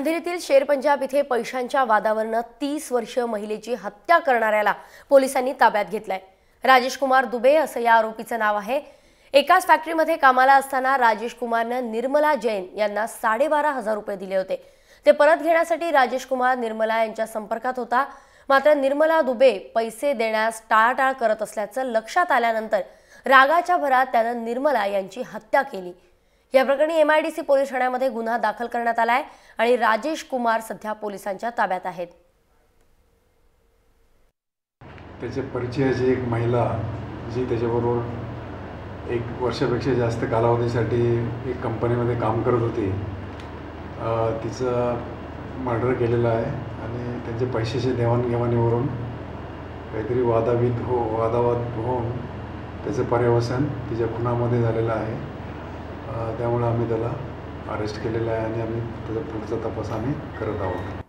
अंधेरीतील शेर पंजाब इथे पैशांच्या वादावरनं 30 वर्षीय महिलेची हत्या करणाऱ्याला पोलिसांनी ताब्यात घेतलाय। राजेश कुमार दुबे असं या आरोपीचं नाव आहे। एकाच फॅक्टरीमध्ये कामाला असताना राजेश कुमारने निर्मला जैन यांना 12,500 रुपये दिले होते। ते परत घेण्यासाठी राजेश कुमार निर्मला यांच्या संपर्कात होता। मात्र निर्मला दुबे पैसे देण्यास टाळाटाळ करत असल्याचं लक्षात आल्यानंतर रागाच्या भरात त्याने निर्मला यांची हत्या केली। या प्रकरणी एमआयडीसी पोलीस ठाण्यामध्ये गुन्हा दाखल करण्यात आलाय आणि राजेश कुमार सध्या पोलिसांच्या ताब्यात आहेत। त्याच्या परिचयाची एक महिला जी त्याच्याबरोबर 1 वर्षापेक्षा जास्त कालावधीसाठी एक कंपनीमध्ये काम करत होती, तिचा मर्डर केलेला आहे आणि त्यांचे पैशाच्या देवाणघेवाणीवरून काहीतरी वादावाद होऊन त्याचं पर्यवसन तिच्या खुनामध्ये झालेलं आहे। त्यामुळे आम्ही त्याला अरेस्ट केलेलं आहे आणि आम्ही त्याचा पुढचा तपास आम्ही करत आहोत।